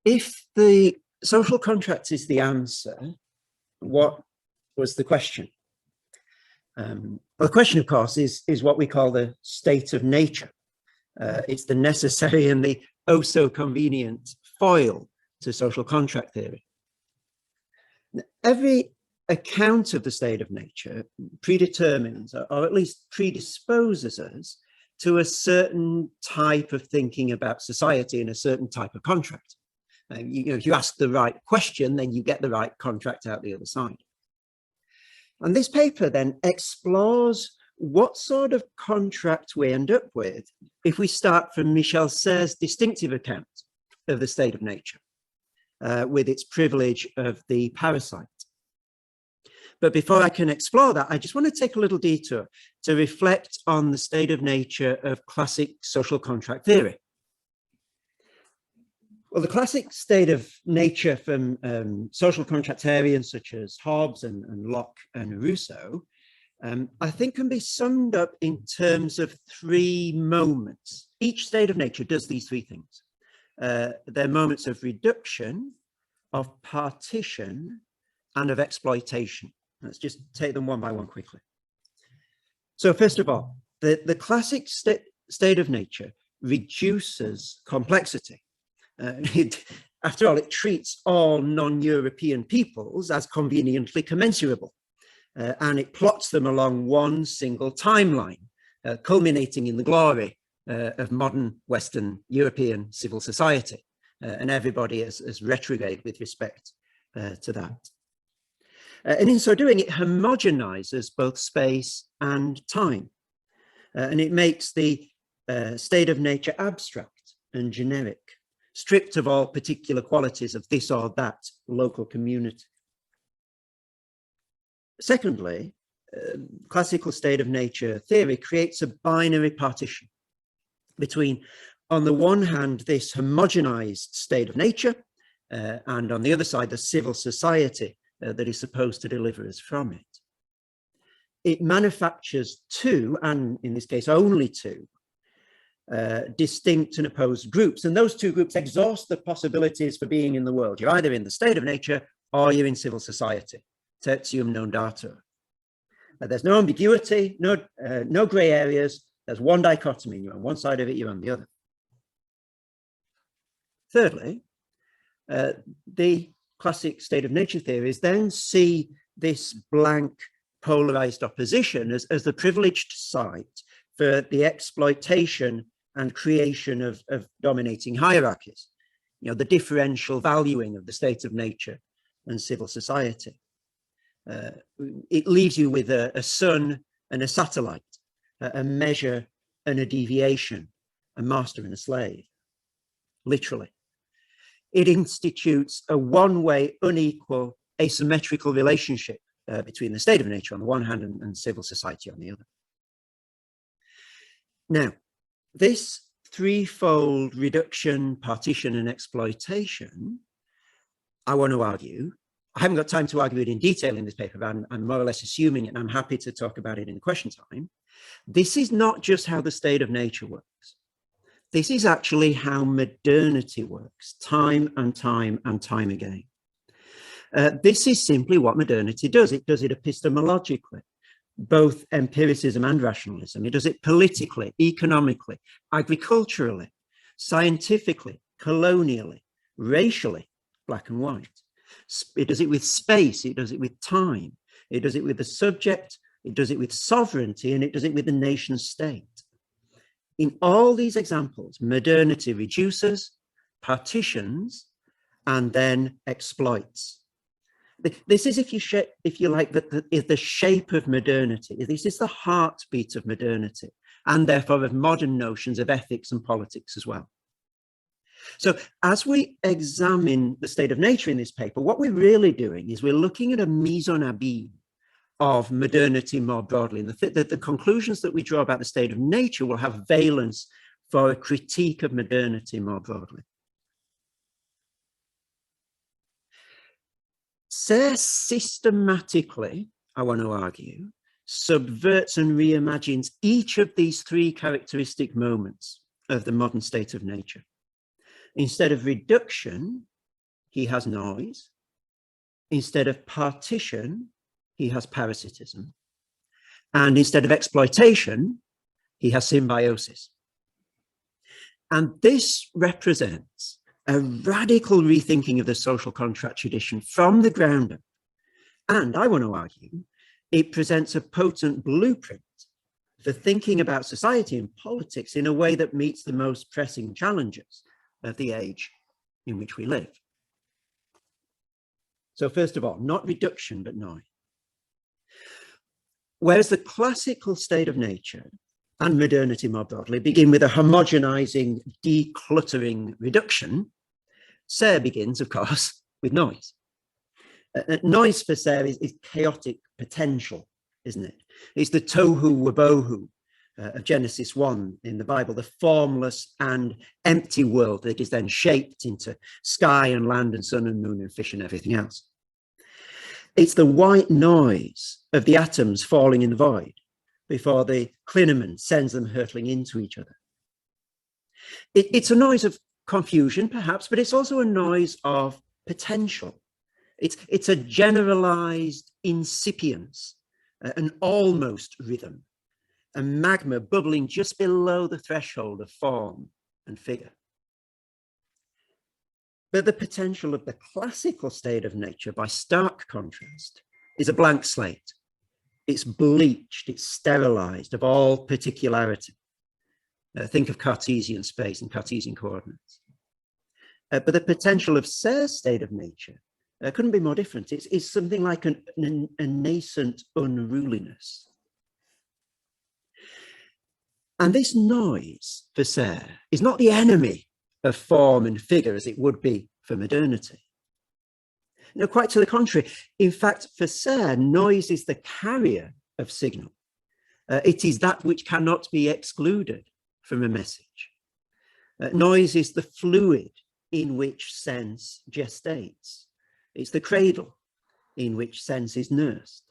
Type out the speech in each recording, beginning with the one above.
if the social contract is the answer, what was the question? Well, the question, of course, is what we call the state of nature. It's the necessary and the oh so convenient foil to social contract theory. Every account of the state of nature predetermines, or at least predisposes us to a certain type of thinking about society and a certain type of contract. If you ask the right question, then you get the right contract out the other side. And this paper then explores what sort of contract we end up with if we start from Michel Serres' distinctive account of the state of nature, with its privilege of the parasite. But before I can explore that, I just want to take a little detour to reflect on the state of nature of classic social contract theory. Well, the classic state of nature from social contractarians such as Hobbes and Locke and Rousseau, I think can be summed up in terms of three moments. Each state of nature does these three things. They're moments of reduction, of partition, and of exploitation. Let's just take them one by one quickly. So first of all, the classic state of nature reduces complexity. After all, it treats all non-European peoples as conveniently commensurable, and it plots them along one single timeline, culminating in the glory of modern Western European civil society, and everybody is retrograde with respect to that. And in so doing, it homogenizes both space and time, and it makes the state of nature abstract and generic, stripped of all particular qualities of this or that local community. Secondly, classical state of nature theory creates a binary partition between, on the one hand, this homogenized state of nature, and on the other side, the civil society that is supposed to deliver us from it. It manufactures two, and in this case, only two, distinct and opposed groups, and those two groups exhaust the possibilities for being in the world. You're either in the state of nature or you're in civil society. Tertium non datur. There's no ambiguity, no gray areas. There's one dichotomy. You're on one side of it, you're on the other. Thirdly, the classic state of nature theories then see this blank polarized opposition as the privileged site for the exploitation and creation of dominating hierarchies, the differential valuing of the state of nature and civil society. It leaves you with a sun and a satellite, a measure and a deviation, a master and a slave, literally. It institutes a one-way, unequal, asymmetrical relationship between the state of nature on the one hand and civil society on the other. Now, this threefold reduction, partition, and exploitation, I want to argue, I haven't got time to argue it in detail in this paper, but I'm more or less assuming it, and I'm happy to talk about it in question time. This is not just how the state of nature works. This is actually how modernity works, time and time and time again. This is simply what modernity does. It does it epistemologically, both empiricism and rationalism. It does it politically, economically, agriculturally, scientifically, colonially, racially, black and white. It does it with space, it does it with time, it does it with the subject, it does it with sovereignty, and it does it with the nation state. In all these examples, modernity reduces, partitions, and then exploits. This is, if you like, the shape of modernity. This is the heartbeat of modernity, and therefore of modern notions of ethics and politics as well. So as we examine the state of nature in this paper, what we're really doing is we're looking at a mise en abîme of modernity more broadly. And the conclusions that we draw about the state of nature will have valence for a critique of modernity more broadly. Serres systematically, I want to argue, subverts and reimagines each of these three characteristic moments of the modern state of nature. Instead of reduction, he has noise. Instead of partition, he has parasitism. And instead of exploitation, he has symbiosis. And this represents a radical rethinking of the social contract tradition from the ground up. And I want to argue, it presents a potent blueprint for thinking about society and politics in a way that meets the most pressing challenges of the age in which we live. So first of all, not reduction, but noise. Whereas the classical state of nature and modernity more broadly begin with a homogenizing, decluttering reduction, Serres begins, of course, with noise. Noise for Serres is chaotic potential, isn't it? It's the tohu wabohu of Genesis 1 in the Bible, the formless and empty world that is then shaped into sky and land and sun and moon and fish and everything else. It's the white noise of the atoms falling in the void before the clinamen sends them hurtling into each other. It's a noise of confusion, perhaps, but it's also a noise of potential. It's a generalized incipience, an almost rhythm, a magma bubbling just below the threshold of form and figure. But the potential of the classical state of nature, by stark contrast, is a blank slate. It's bleached, it's sterilized of all particularity. Think of Cartesian space and Cartesian coordinates. But the potential of Serres' state of nature couldn't be more different. It's something like a nascent unruliness. And this noise for Serres is not the enemy of form and figure as it would be for modernity. No, quite to the contrary. In fact, for Serres, noise is the carrier of signal. It is that which cannot be excluded from a message. Noise is the fluid in which sense gestates. It's the cradle in which sense is nursed.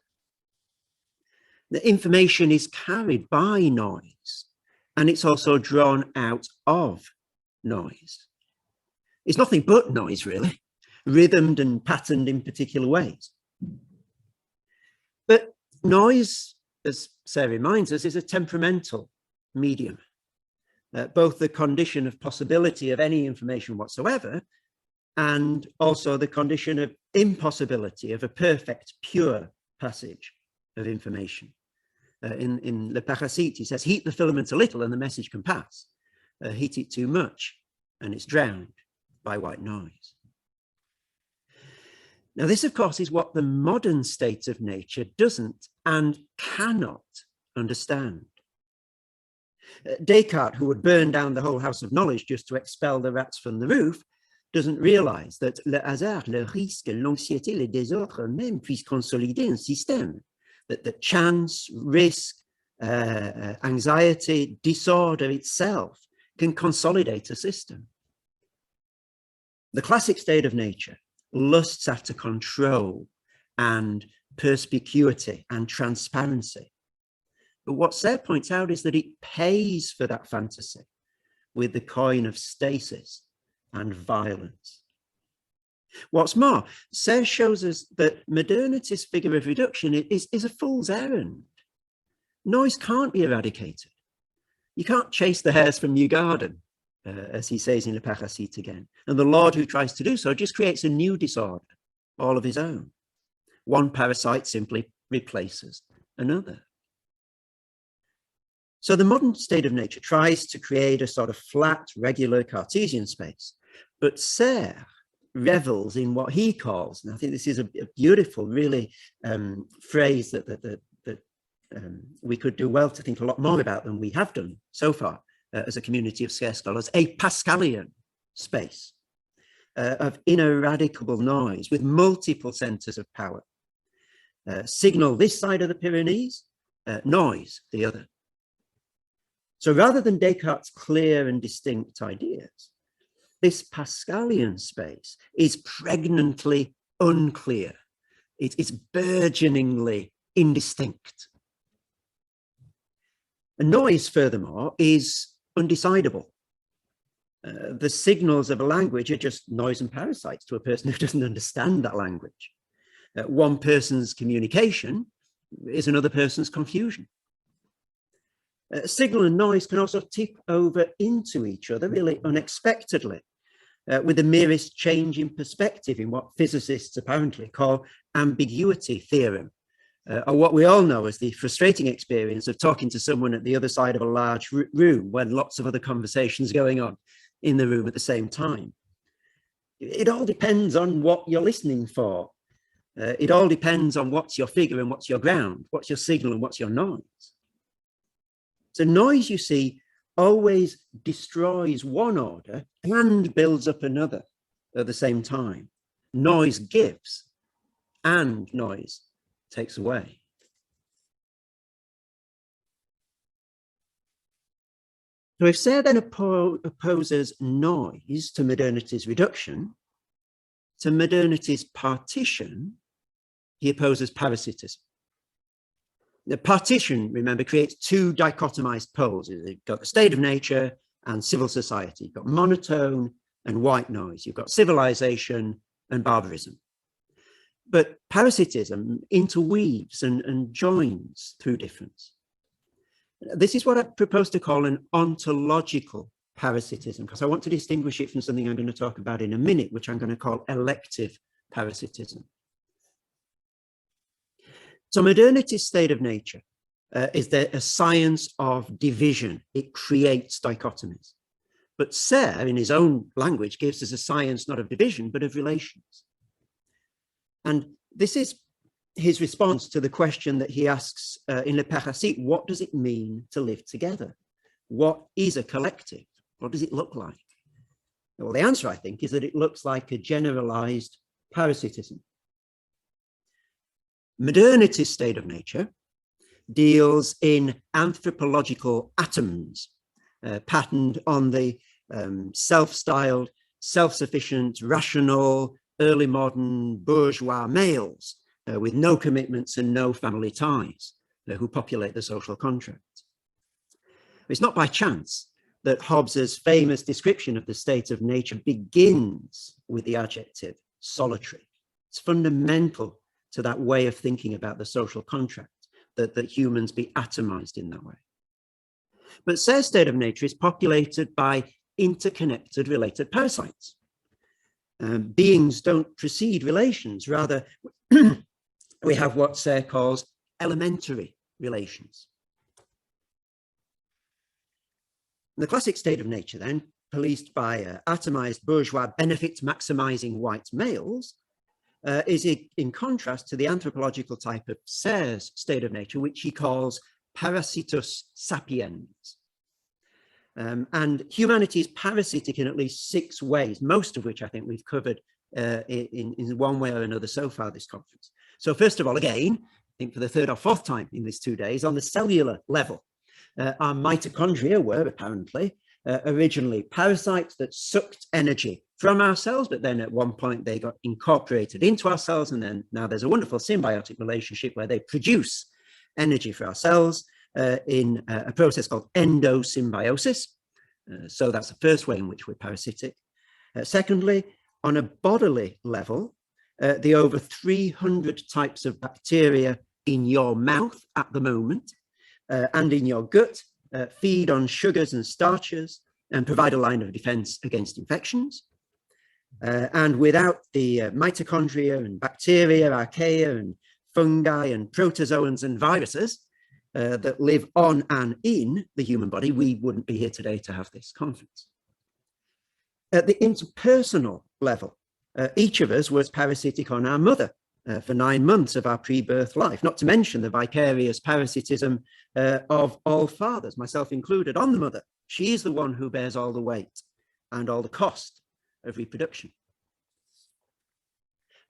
The information is carried by noise, and it's also drawn out of noise. It's nothing but noise, really, rhythmed and patterned in particular ways. But noise, as Serres reminds us, is a temperamental medium. Both the condition of possibility of any information whatsoever, and also the condition of impossibility of a perfect, pure passage of information. In Le Parasite, he says, heat the filament a little and the message can pass. Heat it too much and it's drowned by white noise. Now, this, of course, is what the modern state of nature doesn't and cannot understand. Descartes, who would burn down the whole house of knowledge just to expel the rats from the roof, doesn't realize that le hasard, le risque, l'anxiété, les désordres même puissent consolider un système. That the chance, risk, anxiety, disorder itself can consolidate a system. The classic state of nature lusts after control and perspicuity and transparency. But what Serres points out is that it pays for that fantasy with the coin of stasis and violence. What's more, Serres shows us that modernity's figure of reduction is a fool's errand. Noise can't be eradicated. You can't chase the hares from your garden, as he says in Le Parasite again. And the Lord who tries to do so just creates a new disorder, all of his own. One parasite simply replaces another. So the modern state of nature tries to create a sort of flat, regular Cartesian space, but Serres revels in what he calls, and I think this is a beautiful, really phrase that we could do well to think a lot more about than we have done so far as a community of Serres scholars, a Pascalian space of ineradicable noise with multiple centers of power. Signal this side of the Pyrenees, noise the other. So rather than Descartes' clear and distinct ideas, this Pascalian space is pregnantly unclear. It's burgeoningly indistinct. And noise, furthermore, is undecidable. The signals of a language are just noise and parasites to a person who doesn't understand that language. One person's communication is another person's confusion. Signal and noise can also tip over into each other really unexpectedly, with the merest change in perspective in what physicists apparently call ambiguity theorem, or what we all know as the frustrating experience of talking to someone at the other side of a large room when lots of other conversations are going on in the room at the same time. It all depends on what you're listening for. It all depends on what's your figure and what's your ground, what's your signal and what's your noise. So noise, you see, always destroys one order and builds up another at the same time. Noise gives and noise takes away. So if Serres then opposes noise to modernity's reduction, to modernity's partition, he opposes parasitism. The partition, remember, creates two dichotomized poles. You've got the state of nature and civil society. You've got monotone and white noise. You've got civilization and barbarism. But parasitism interweaves and joins through difference. This is what I propose to call an ontological parasitism, because I want to distinguish it from something I'm going to talk about in a minute, which I'm going to call elective parasitism. So modernity's state of nature is a science of division. It creates dichotomies. But Serres, in his own language, gives us a science not of division, but of relations. And this is his response to the question that he asks in Le Parasite: what does it mean to live together? What is a collective? What does it look like? Well, the answer, I think, is that it looks like a generalized parasitism. Modernity's state of nature deals in anthropological atoms, patterned on the self-styled, self-sufficient, rational, early modern bourgeois males with no commitments and no family ties who populate the social contract. It's not by chance that Hobbes's famous description of the state of nature begins with the adjective solitary. It's fundamental to that way of thinking about the social contract, that humans be atomized in that way. But Serres' state of nature is populated by interconnected related parasites. Beings don't precede relations, rather we have what Serres calls elementary relations. The classic state of nature then, policed by atomized bourgeois benefit maximizing white males, is in contrast to the anthropological type of Serres' state of nature, which he calls parasitus sapiens. And humanity is parasitic in at least 6 ways, most of which I think we've covered in one way or another so far this conference. So first of all, again, I think for the 3rd or 4th time in these 2 days, on the cellular level, our mitochondria were apparently originally parasites that sucked energy from our cells, but then at one point they got incorporated into our cells, and then now there's a wonderful symbiotic relationship where they produce energy for our cells in a process called endosymbiosis. So that's the first way in which we're parasitic. Secondly, on a bodily level, the over 300 types of bacteria in your mouth at the moment and in your gut feed on sugars and starches and provide a line of defense against infections. And without the mitochondria and bacteria, archaea and fungi and protozoans and viruses that live on and in the human body, we wouldn't be here today to have this conference. At the interpersonal level, each of us was parasitic on our mother for 9 months of our pre-birth life, not to mention the vicarious parasitism of all fathers, myself included, on the mother. She is the one who bears all the weight and all the cost of reproduction.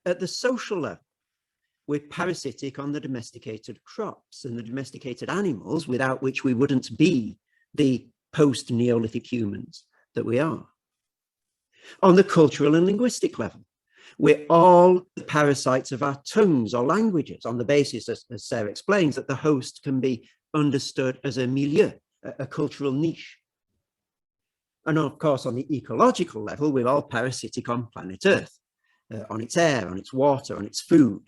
At the social level, we're parasitic on the domesticated crops and the domesticated animals, without which we wouldn't be the post-Neolithic humans that we are. On the cultural and linguistic level, we're all the parasites of our tongues or languages, on the basis, as Serres explains, that the host can be understood as a milieu, a cultural niche. And of course, on the ecological level, we're all parasitic on planet Earth, on its air, on its water, on its food.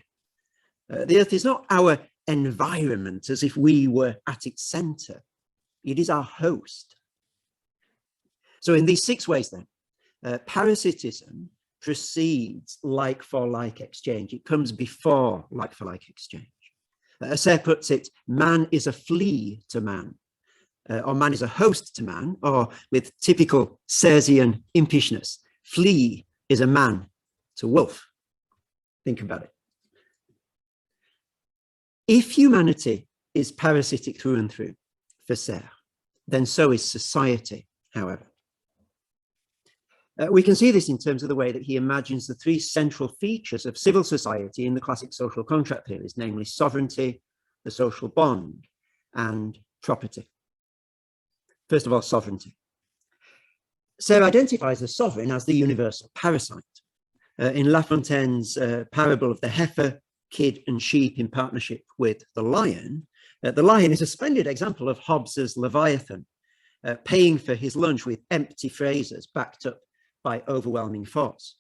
The Earth is not our environment as if we were at its center. It is our host. So in these 6 ways then, parasitism precedes like-for-like exchange. It comes before like-for-like exchange. As Serres puts it, man is a flea to man, or man is a host to man, or with typical Serresian impishness, flea is a man to wolf. Think about it. If humanity is parasitic through and through, for Serres, then so is society, however. We can see this in terms of the way that he imagines the 3 central features of civil society in the classic social contract theories, namely sovereignty, the social bond, and property. First of all, sovereignty. Serres identifies the sovereign as the universal parasite. In La Fontaine's parable of the heifer, kid, and sheep in partnership with the lion is a splendid example of Hobbes's Leviathan, paying for his lunch with empty phrases backed up by overwhelming force.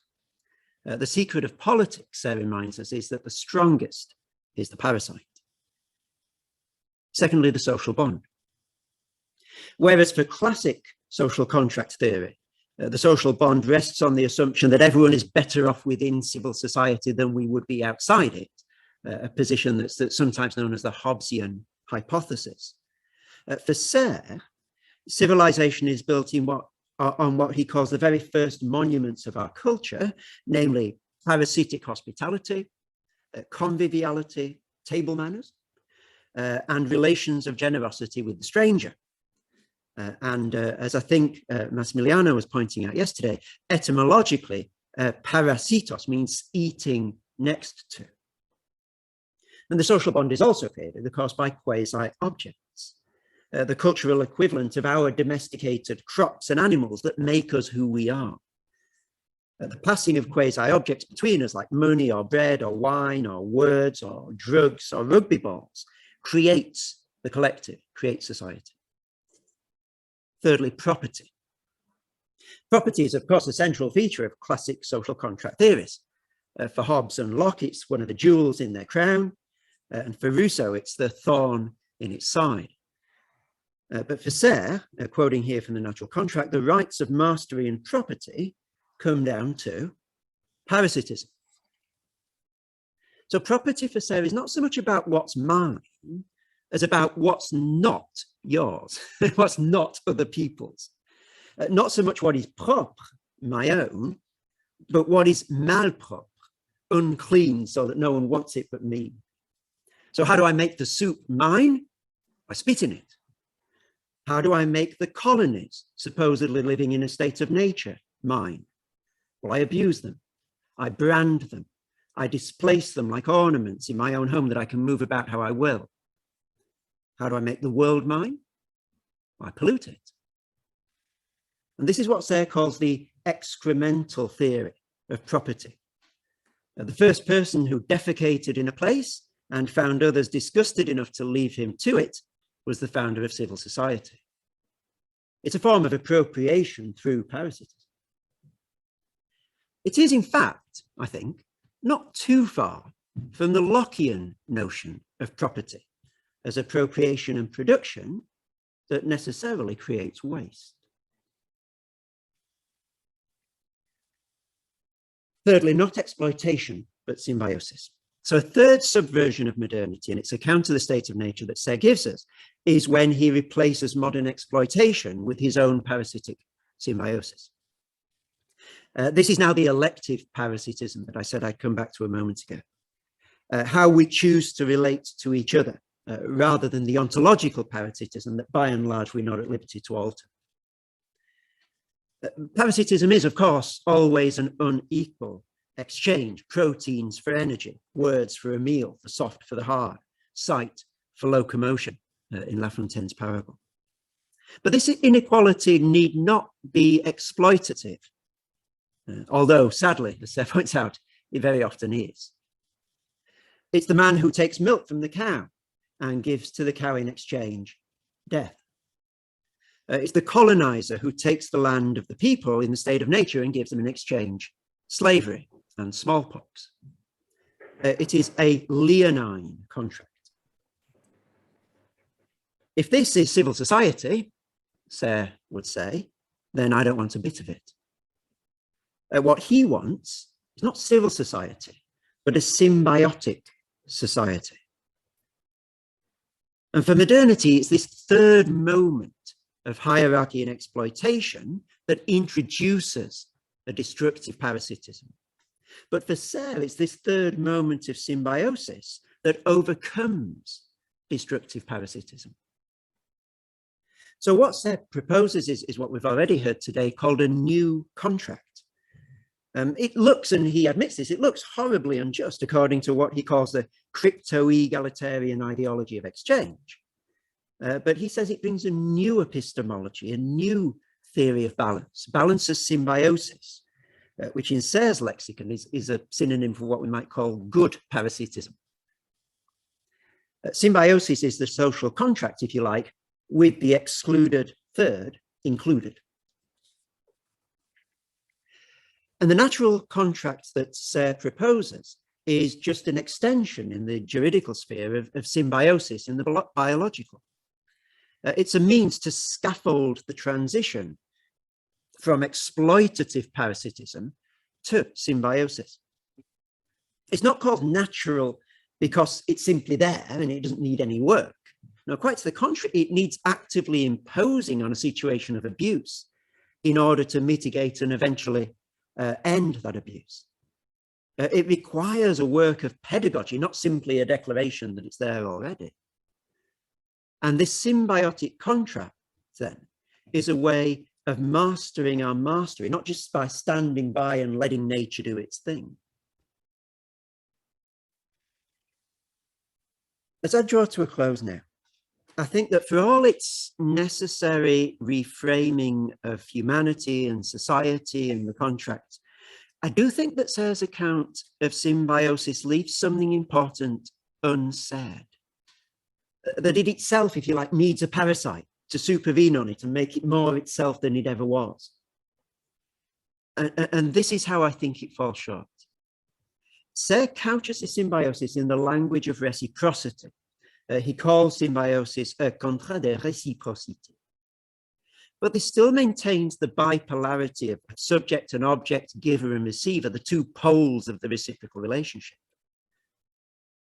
The secret of politics, Serres reminds us, is that the strongest is the parasite. Secondly, the social bond. Whereas for classic social contract theory, the social bond rests on the assumption that everyone is better off within civil society than we would be outside it, a position that's sometimes known as the Hobbesian hypothesis. For Serres, civilization is built on what he calls the very first monuments of our culture, namely parasitic hospitality, conviviality, table manners, and relations of generosity with the stranger. As I think Massimiliano was pointing out yesterday, etymologically, parasitos means eating next to. And the social bond is also created, of course, by quasi-objects, the cultural equivalent of our domesticated crops and animals that make us who we are. The passing of quasi-objects between us, like money or bread or wine or words or drugs or rugby balls, creates the collective, creates society. Thirdly, property. Property is, of course, a central feature of classic social contract theories. For Hobbes and Locke, it's one of the jewels in their crown, and for Rousseau, it's the thorn in its side. But for Serres, quoting here from the Natural Contract, the rights of mastery and property come down to parasitism. So property for Serres is not so much about what's mine as about what's not yours, what's not other people's. Not so much what is propre, my own, but what is malpropre, unclean, so that no one wants it but me. So how do I make the soup mine? I spit in it. How do I make the colonies, supposedly living in a state of nature, mine? Well, I abuse them. I brand them. I displace them like ornaments in my own home that I can move about how I will. How do I make the world mine? I pollute it. And this is what Serres calls the excremental theory of property. The first person who defecated in a place and found others disgusted enough to leave him to it was the founder of civil society. It's a form of appropriation through parasitism. It is, in fact, I think, not too far from the Lockean notion of property as appropriation and production that necessarily creates waste. Thirdly, not exploitation, but symbiosis. So a third subversion of modernity, and it's a counter to the state of nature that Serres gives us, is when he replaces modern exploitation with his own parasitic symbiosis. This is now the elective parasitism that I said I'd come back to a moment ago. How we choose to relate to each other, rather than the ontological parasitism that by and large we're not at liberty to alter. Parasitism is, of course, always an unequal exchange: proteins for energy, words for a meal, the soft for the hard, sight for locomotion, in La Fontaine's parable. But this inequality need not be exploitative, although sadly, as Serres points out, it very often is. It's the man who takes milk from the cow and gives to the cow in exchange death. It's the colonizer who takes the land of the people in the state of nature and gives them in exchange slavery and smallpox. It is a leonine contract. If this is civil society, Serres would say, then I don't want a bit of it. What he wants is not civil society, but a symbiotic society. And for modernity, it's this third moment of hierarchy and exploitation that introduces a destructive parasitism. But for Serres, it's this third moment of symbiosis that overcomes destructive parasitism. So what Serres proposes is what we've already heard today, called a new contract. It looks, and he admits this, it looks horribly unjust according to what he calls the crypto-egalitarian ideology of exchange. But he says it brings a new epistemology, a new theory of balance, balance as symbiosis, which in Serres' lexicon is a synonym for what we might call good parasitism. Symbiosis is the social contract, if you like, with the excluded third included. And the natural contract that Serres proposes is just an extension in the juridical sphere of symbiosis in the biological. It's a means to scaffold the transition from exploitative parasitism to symbiosis. It's not called natural because it's simply there and it doesn't need any work. No, quite to the contrary, it needs actively imposing on a situation of abuse in order to mitigate and eventually end that abuse. It requires a work of pedagogy, not simply a declaration that it's there already. And this symbiotic contract, then, is a way of mastering our mastery, not just by standing by and letting nature do its thing. As I draw to a close now, I think that for all its necessary reframing of humanity and society and the contract, I do think that Serres' account of symbiosis leaves something important unsaid. That it itself, if you like, needs a parasite to supervene on it and make it more itself than it ever was. And this is how I think it falls short. Serres couches the symbiosis in the language of reciprocity. He calls symbiosis a contrat de reciprocity. But this still maintains the bipolarity of subject and object, giver and receiver, the two poles of the reciprocal relationship.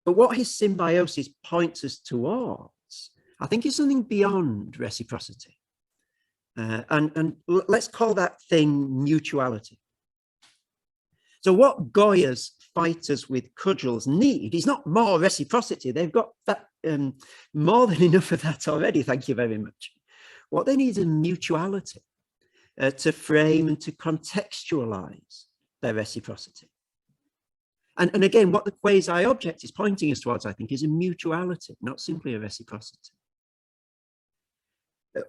But what his symbiosis points us towards, I think, is something beyond reciprocity. And let's call that thing mutuality. So what Goya's fighters with cudgels need is not more reciprocity. They've got that more than enough of that already, thank you very much. What they need is mutuality to frame and to contextualize their reciprocity. And again, what the quasi-object is pointing us towards, I think, is a mutuality, not simply a reciprocity.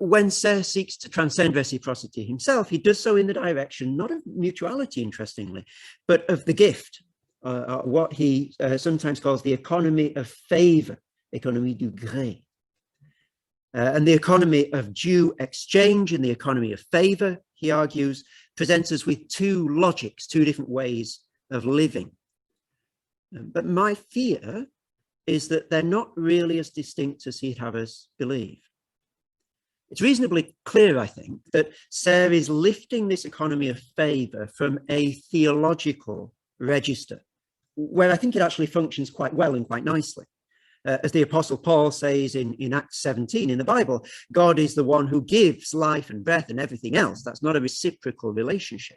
When Serres seeks to transcend reciprocity himself, he does so in the direction, not of mutuality, interestingly, but of the gift, what he sometimes calls the economy of favor, economie du gré. And the economy of due exchange and the economy of favor, he argues, presents us with two logics, two different ways of living. But my fear is that they're not really as distinct as he'd have us believe. It's reasonably clear, I think, that Serres is lifting this economy of favor from a theological register, where I think it actually functions quite well and quite nicely. As the Apostle Paul says in Acts 17 in the Bible, God is the one who gives life and breath and everything else. That's not a reciprocal relationship.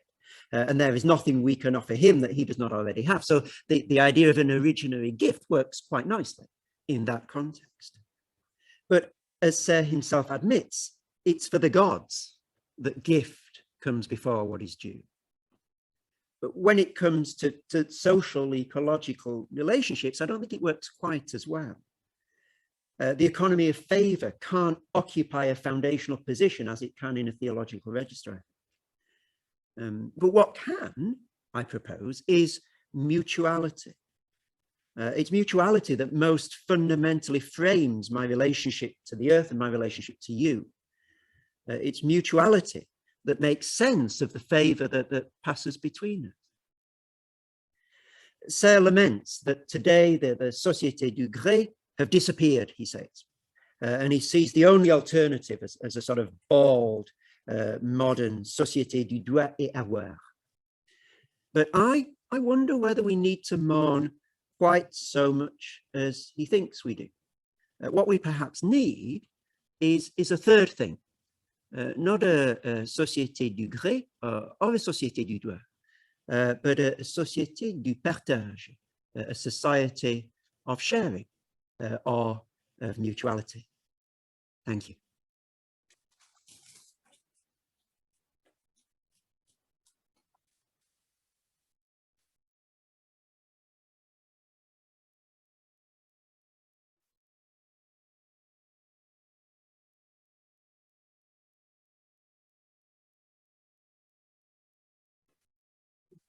And there is nothing we can offer him that he does not already have. So the idea of an originary gift works quite nicely in that context. But as Serres himself admits, it's for the gods that gift comes before what is due. But when it comes to social, ecological relationships, I don't think it works quite as well. The economy of favor can't occupy a foundational position as it can in a theological register. But what can, I propose, is mutuality. It's mutuality that most fundamentally frames my relationship to the earth and my relationship to you. It's mutuality that makes sense of the favour that passes between us. Serres laments that today the Société du Gré have disappeared, he says, and he sees the only alternative as a sort of bald, modern Société du droit et avoir. But I wonder whether we need to mourn quite so much as he thinks we do. What we perhaps need is a third thing, not a Société du Gré or a Société du droit, but a Société du partage, a society of sharing or of mutuality. Thank you.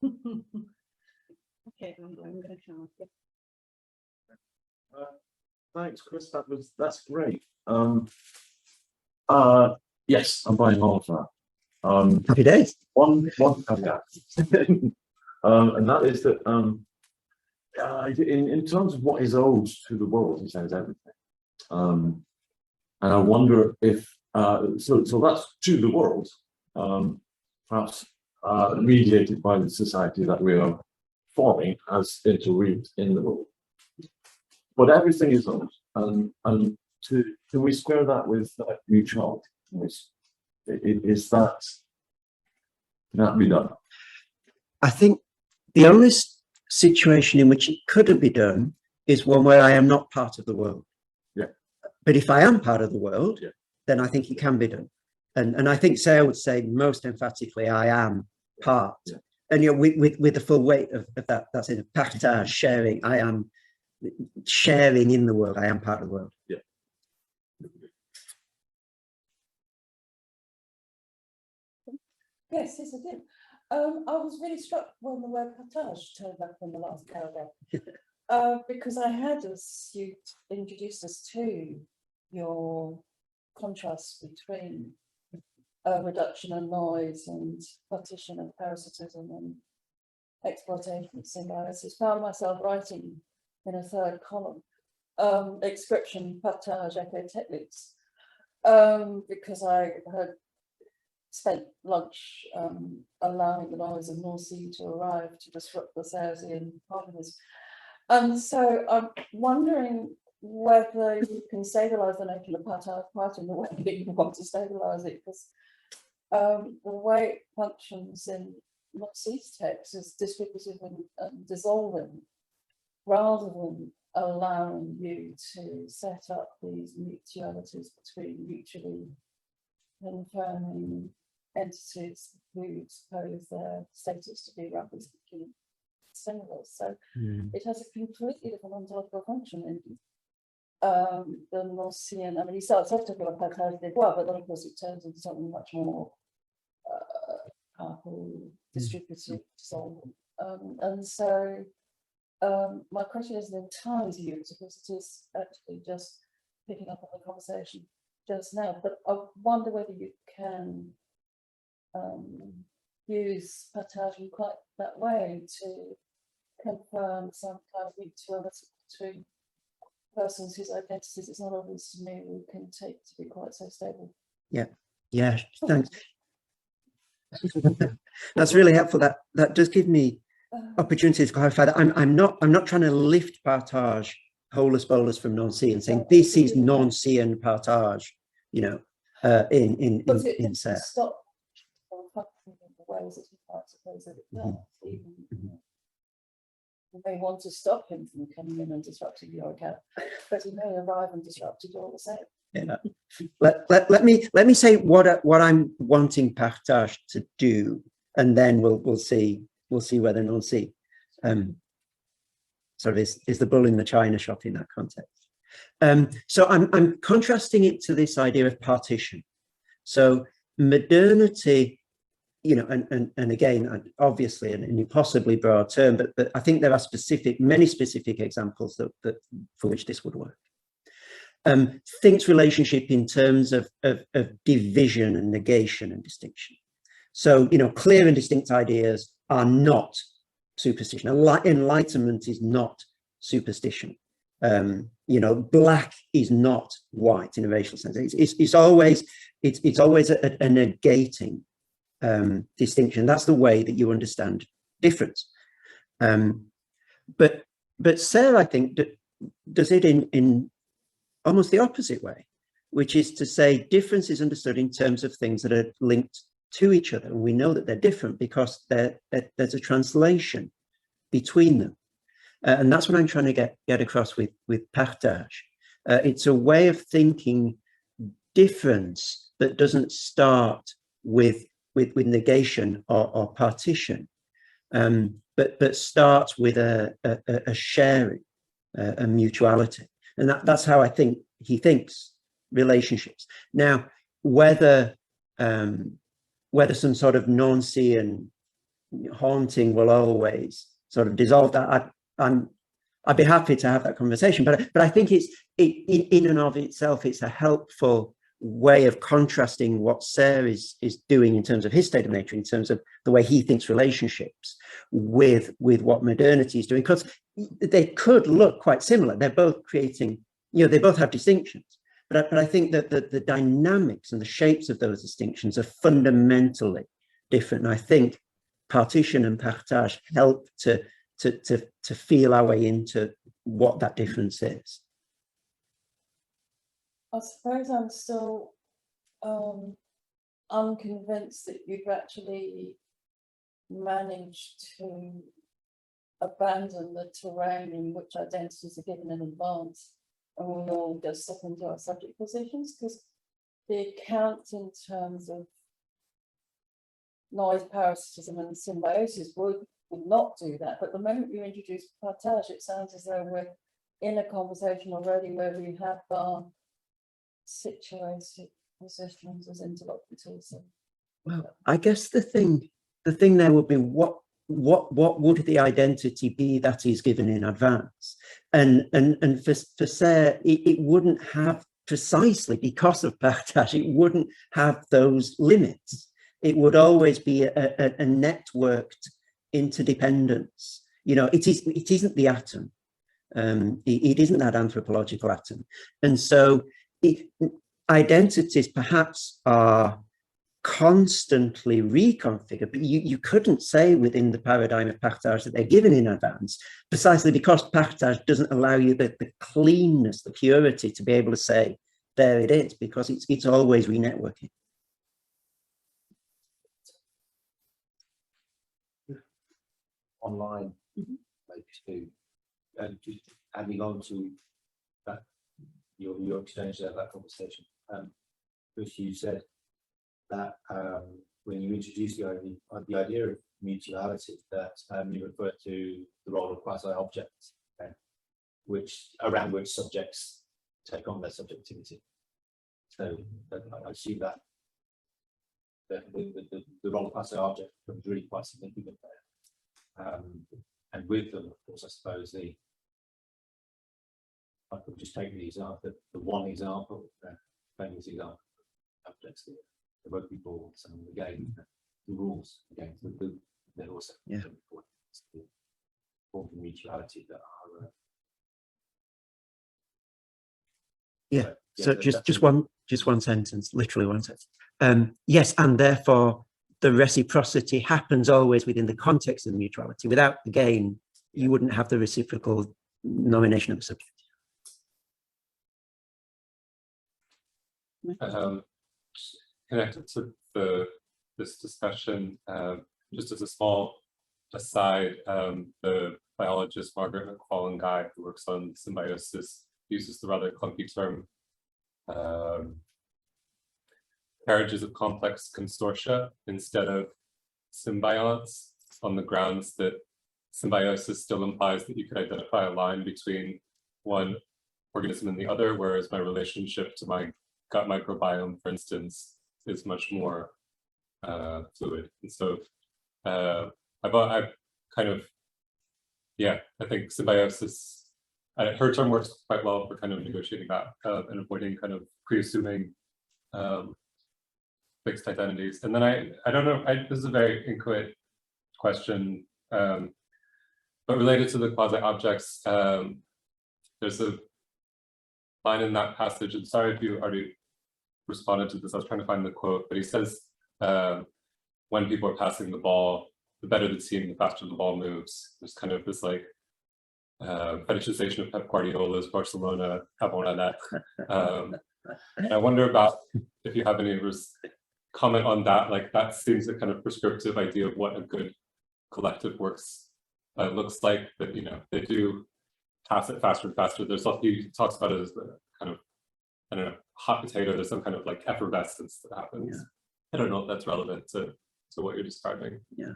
Okay, I'm going to count. Thanks, Chris. That's great. Yes, I'm buying all of that. Happy days. One caveat, and that is that in terms of what is owed to the world, he says everything. And I wonder if so that's to the world, perhaps mediated by the society that we are forming as interweaved in the world. But everything is owed, and can we square that with mutuality? Is that, can that be done? I think the only situation in which it couldn't be done is one where I am not part of the world. Yeah. But if I am part of the world, yeah, then I think it can be done. And I think Serres would say most emphatically, I am part. Yeah. And you know, with the full weight of that, that's in a partage, sharing. I am sharing in the world. I am part of the world. Yeah. Yes, I did. I was really struck when the word partage turned up in the last paragraph, because I had, as you introduced us to, your contrast between reduction and noise and partition and parasitism and exploitation of symbiosis. Found myself writing in a third column, inscription, partage, echo techniques, because I had spent lunch allowing the noise of North Sea to arrive to disrupt the Serresian harmonies. And so I'm wondering whether you can stabilise the notion of partage quite in the way that you want to stabilise it, because the way it functions in North Sea's text is distributive and dissolving, rather than allowing you to set up these mutualities between mutually confirming entities who suppose their status to be roughly speaking similar. So it has a completely different ontological function in the North Sean. I mean, he starts off talking about partage des bois, but then of course it turns into something much more powerful, distributive, dissolving. And so my question isn't entirely to you, because it is actually just picking up on the conversation just now, but I wonder whether you can use partage in quite that way to confirm some kind of mutuality between persons whose identities it's not obvious to me we can take to be quite so stable. Yeah, thanks. That's really helpful. That does give me opportunity to clarify that I'm not trying to lift partage holus bolus from non-C and saying this is non-C and partage, you know, in Serres. Stop functioning in the ways that you might suppose that it does. Even, you may want to stop him from coming in and disrupting your account, but he may arrive and disrupt it all the same. Yeah. Let me say what I'm wanting partage to do, and then we'll see whether non-C sort of is the bull in the china shop in that context. So I'm contrasting it to this idea of partition. So modernity, you know, and again, obviously an impossibly broad term, but I think there are many specific examples that for which this would work. thinks relationship in terms of division and negation and distinction. So, you know, clear and distinct ideas are not superstition. Enlightenment is not superstition. You know, black is not white in a racial sense. It's always a negating distinction. That's the way that you understand difference. But Serres, I think, does it in almost the opposite way, which is to say difference is understood in terms of things that are linked to each other. And we know that they're different because there's a translation between them. And that's what I'm trying to get across with partage. It's a way of thinking difference that doesn't start with negation or partition, but starts with a sharing, a mutuality. And that's how I think he thinks relationships. Now, whether some sort of Nancean haunting will always sort of dissolve that, I'd be happy to have that conversation. But I think it's in and of itself, it's a helpful way of contrasting what Serres is doing in terms of his state of nature, in terms of the way he thinks relationships, with what modernity is doing, because they could look quite similar. They're both creating, you know, they both have distinctions, but I think that the dynamics and the shapes of those distinctions are fundamentally different. And I think partition and partage help to feel our way into what that difference is. I suppose I'm still unconvinced that you've actually managed to abandon the terrain in which identities are given in advance, and we all just step into our subject positions, because the account in terms of noise, parasitism and symbiosis would not do that. But the moment you introduce partage, it sounds as though we're in a conversation already where we have our situated positions as interlocutors. Well, I guess the thing there would be what would the identity be that is given in advance, and for Serres, it wouldn't have, precisely because of partage, it wouldn't have those limits. It would always be a networked interdependence. You know, it isn't the atom. It isn't that anthropological atom, and so identities perhaps are constantly reconfigured, but you couldn't say within the paradigm of partage that they're given in advance, precisely because partage doesn't allow you the cleanness, the purity to be able to say there it is, because it's always re-networking. Online, maybe too, and just adding on to that, your exchange there, that conversation, which you said that when you introduced the idea of mutuality, that you referred to the role of quasi-objects, around which subjects take on their subjectivity. So I assume that the role of quasi-object becomes really quite significant there. And with them, of course, I suppose I could just take the example, the one example, famous example of objects, the rugby balls, and again, the rules, again, they're also important for the mutuality that are. So just one sentence, literally one sentence. Yes, and therefore the reciprocity happens always within the context of the mutuality. Without, again, you wouldn't have the reciprocal nomination of the subject. Connected to this discussion, just as a small aside, the biologist Margaret McFarlane-Guy, who works on symbiosis, uses the rather clunky term carriages of complex consortia instead of symbionts, on the grounds that symbiosis still implies that you could identify a line between one organism and the other, whereas my relationship to my gut microbiome, for instance, is much more fluid. And so I've kind of, I think symbiosis her term works quite well for kind of negotiating that and avoiding kind of pre-assuming fixed identities. And then I don't know, this is a very inchoate question, but related to the quasi-objects, there's a line in that passage, and sorry if you already responded to this, I was trying to find the quote, but he says, when people are passing the ball, the better the team, the faster the ball moves. There's kind of this like fetishization of Pep Guardiola's Barcelona avant la lettre. And I wonder about if you have any comment on that. Like that seems a kind of prescriptive idea of what a good collective works looks like. But you know, they do pass it faster and faster. There's he talks about it as the kind of, I don't know, hot potato. There's some kind of like effervescence that happens. Yeah. I don't know if that's relevant to what you're describing. Yeah,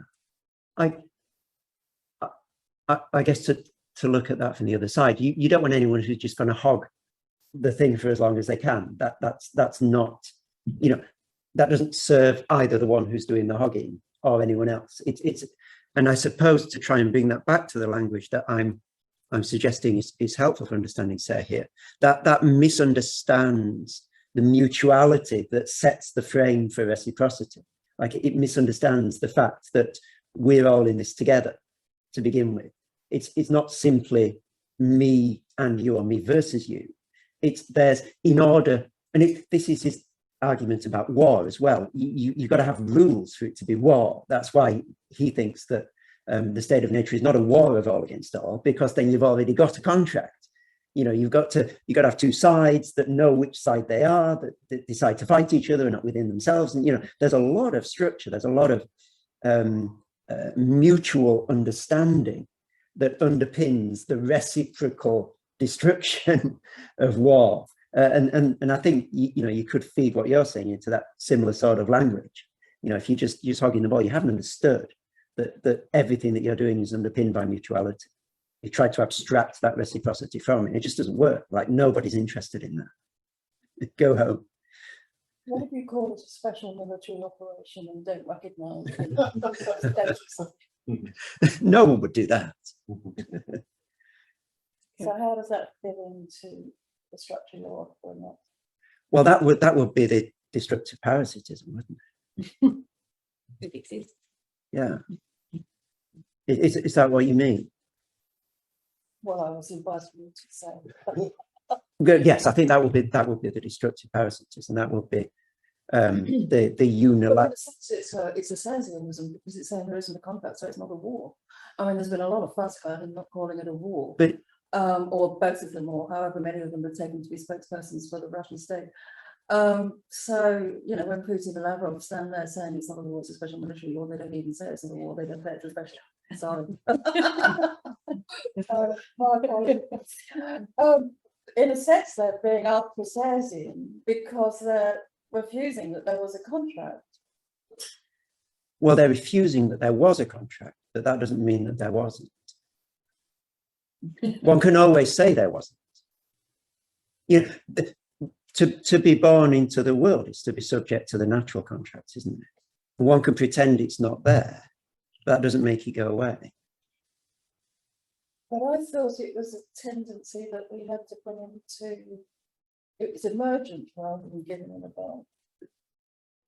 I guess to look at that from the other side, you don't want anyone who's just going to hog the thing for as long as they can. That's not, you know, that doesn't serve either the one who's doing the hogging or anyone else. It's and I suppose to try and bring that back to the language that I'm suggesting is helpful for understanding Serres here, that misunderstands the mutuality that sets the frame for reciprocity. Like it misunderstands the fact that we're all in this together to begin with. It's not simply me and you or me versus you. There's in order, and this is his argument about war as well. You've got to have rules for it to be war. That's why he thinks that the state of nature is not a war of all against all, because then you've already got a contract. You know, you've got to have two sides that know which side they are, that decide to fight each other and not within themselves. And, you know, there's a lot of structure, there's a lot of mutual understanding that underpins the reciprocal destruction of war. And I think, you know, you could feed what you're saying into that similar sort of language. You know, if you're just hogging the ball, you haven't understood that everything that you're doing is underpinned by mutuality. You try to abstract that reciprocity from it. It just doesn't work. Like nobody's interested in that. Go home. What if you call it a special military operation and don't recognise it? No one would do that. So how does that fit into the structure you're offering up? Well, that would be the destructive parasitism, wouldn't it? It exists. Yeah. Is that what you mean? Well, I was inviting you to say. Yes, I think that would be the destructive parasitism. That would be the unilateral. It's a Serresianism because it's saying there isn't a contract, so it's not a war. I mean, there's been a lot of fuss about him not calling it a war, But or both of them, or however many of them are taken to be spokespersons for the Russian state. So, you know, when Putin and Lavrov stand there saying it's not a war, it's a special military war, they don't even say it's not a war, they don't pay it to special. Sorry. In a sense, they're being Serresian because they're refusing that there was a contract. well, they're refusing that there was a contract, but that doesn't mean that there wasn't. One can always say there wasn't. You know, to be born into the world is to be subject to the natural contracts, isn't it? One can pretend it's not there, but that doesn't make it go away. But I thought it was a tendency that we had to bring into, it was emergent rather than given in advance.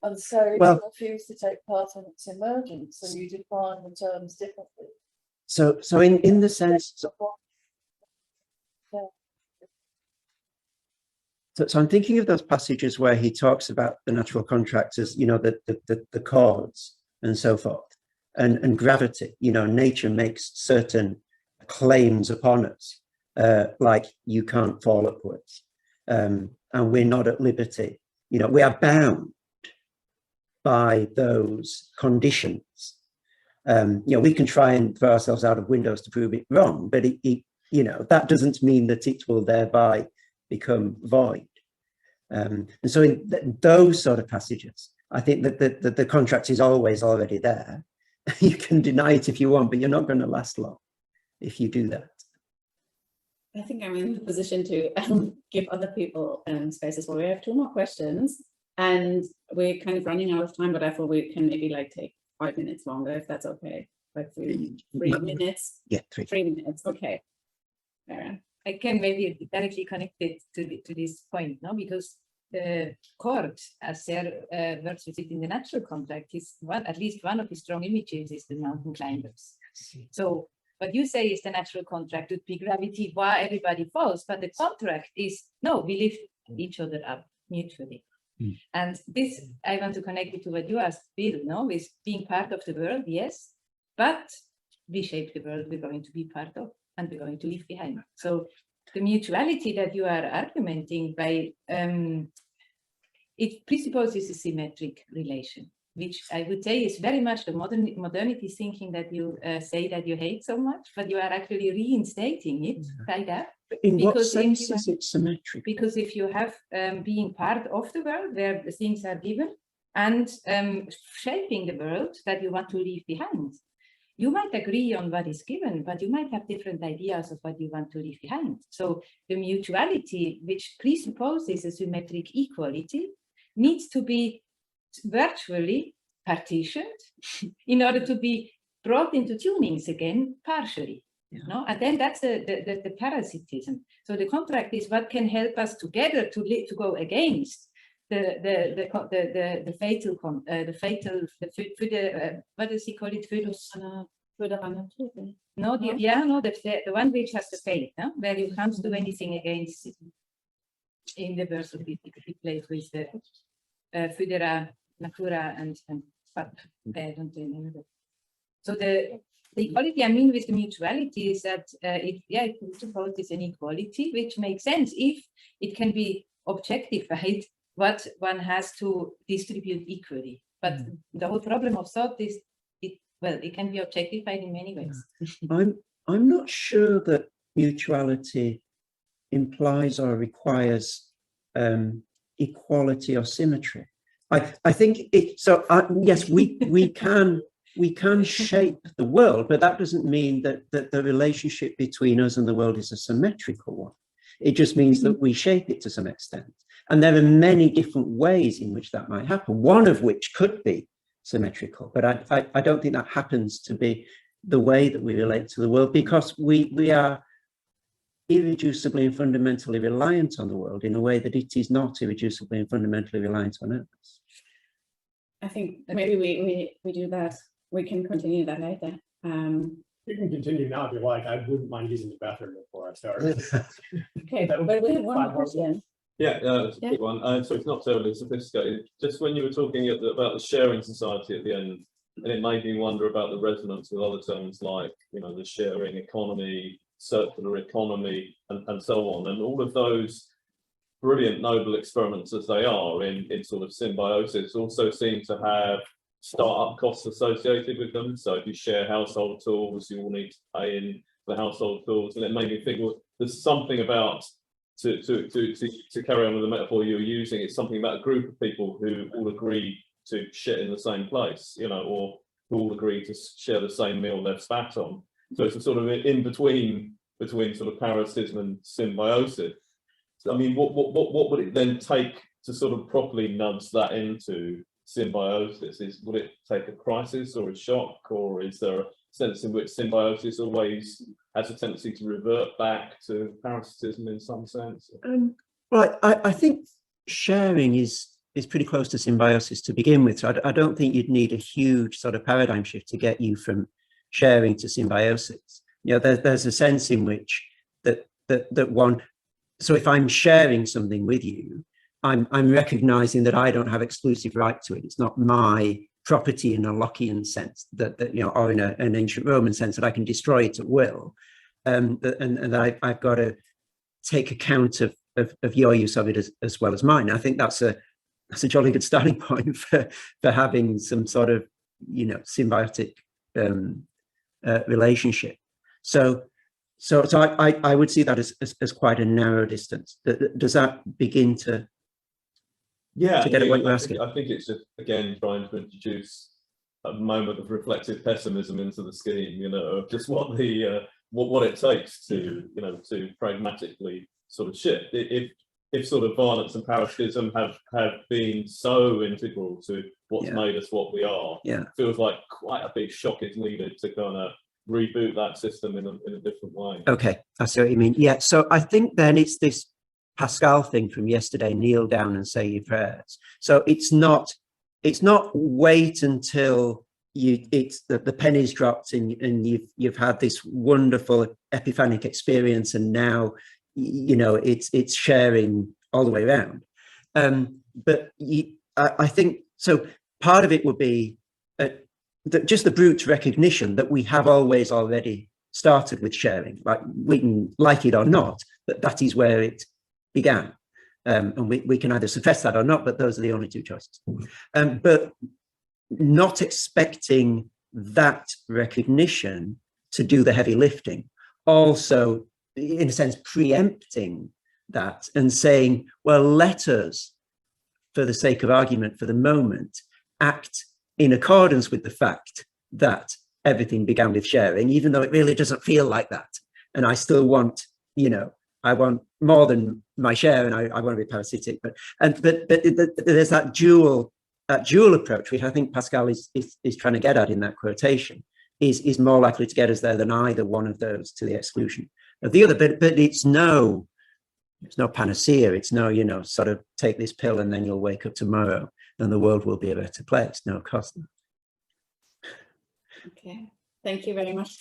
And so if you refuse to take part in its emergence, and you define the terms differently. So in the sense, so I'm thinking of those passages where he talks about the natural contracts as, you know, the chords and so forth, and gravity. You know, nature makes certain claims upon us, like you can't fall upwards, and we're not at liberty. You know, we are bound by those conditions. You know, we can try and throw ourselves out of windows to prove it wrong, but you know, that doesn't mean that it will thereby become void. And so in those sort of passages, I think that the contract is always already there. You can deny it if you want, but you're not going to last long if you do that. I think I'm in the position to give other people spaces. Well, we have 2 more questions and we're kind of running out of time, but I thought we can maybe like take 5 minutes longer, if that's okay. Like 3 minutes? Yeah, 3 minutes, okay. Fair. I can maybe directly connect it to this point, no? Because the chord, as Serres works with it in the natural contract, is at least one of the strong images is the mountain climbers. So what you say is the natural contract would be gravity, why everybody falls, but the contract is, no, we lift each other up mutually. And this, I want to connect it to what you asked, Bill, no, is being part of the world, yes, but we shape the world we're going to be part of and we're going to leave behind. So the mutuality that you are argumenting by, it presupposes a symmetric relation, which I would say is very much the modernity thinking that you say that you hate so much, but you are actually reinstating it by that. In what sense is it symmetric? Because if you have being part of the world where the things are given and shaping the world that you want to leave behind, you might agree on what is given, but you might have different ideas of what you want to leave behind. So the mutuality, which presupposes a symmetric equality, needs to be virtually partitioned in order to be brought into tunings again partially. Yeah. No? And then that's the parasitism. So the contract is what can help us together to go against the fatal what does he call it? No, the one which has the fate, no? Where you can't do anything against it. In the verse of it plays with the Fudera, Natura, and I don't remember. So the equality I mean with the mutuality is that it presupposes an equality, which makes sense if it can be objectified what one has to distribute equally. But the whole problem of thought is it can be objectified in many ways. I'm not sure that mutuality implies or requires equality or symmetry. I think it. So yes, we can shape the world, but that doesn't mean that the relationship between us and the world is a symmetrical one. It just means that we shape it to some extent, and there are many different ways in which that might happen. One of which could be symmetrical, but I don't think that happens to be the way that we relate to the world, because we are irreducibly and fundamentally reliant on the world in a way that it is not irreducibly and fundamentally reliant on us. I think maybe we do that. We can continue that later. You can continue now if you like. I wouldn't mind using the bathroom before I start. Okay, but we have one more question. Yeah, it's a good one. So it's not terribly sophisticated. Just when you were talking about the sharing society at the end, and it made me wonder about the resonance with other terms like, the sharing economy, circular economy, and so on. And all of those brilliant, noble experiments as they are in sort of symbiosis also seem to have startup costs associated with them. So if you share household tools, you will need to pay in the household tools. And it made me think, well, there's something about, to carry on with the metaphor you were using, it's something about a group of people who all agree to shit in the same place, or who all agree to share the same meal they've spat on. So it's a sort of in between sort of parasitism and symbiosis. So, I mean, what would it then take to sort of properly nudge that into symbiosis? Would it take a crisis or a shock, or is there a sense in which symbiosis always has a tendency to revert back to parasitism in some sense? Well, I think sharing is pretty close to symbiosis to begin with. So I don't think you'd need a huge sort of paradigm shift to get you from sharing to symbiosis. There's a sense in which that one. So if I'm sharing something with you, I'm recognizing that I don't have exclusive right to it. It's not my property in a Lockean sense, or in an ancient Roman sense that I can destroy it at will, and I've got to take account of your use of it as well as mine. I think that's a jolly good starting point for having some sort of symbiotic relationship. So I would see that as quite a narrow distance. Does that begin to get at what you're asking? I think it's just, again, trying to introduce a moment of reflective pessimism into the scheme, of just what it takes to pragmatically sort of shift. If sort of violence and parasitism have been so integral to what's made us what we are, it feels like quite a big shock is needed to kind of reboot that system in a different way. Okay, I see what you mean. Yeah, so I think then it's this Pascal thing from yesterday, kneel down and say your prayers. So it's not wait until the penny's dropped and you've had this wonderful epiphanic experience, and now it's sharing all the way around. But I think so. Part of it would be just the brute recognition that we have always already started with sharing. Like, we can like it or not, but that is where it began. And we can either suppress that or not, but those are the only two choices. But not expecting that recognition to do the heavy lifting. Also, in a sense, preempting that and saying, well, let us, for the sake of argument, for the moment, act in accordance with the fact that everything began with sharing, even though it really doesn't feel like that. And I still want, I want more than my share, and I want to be parasitic. But there's that dual approach, which I think Pascal is trying to get at in that quotation, is more likely to get us there than either one of those, to the exclusion of the other. But it's no panacea. It's no, sort of take this pill and then you'll wake up tomorrow and the world will be a better place. No, of course not. Okay, thank you very much.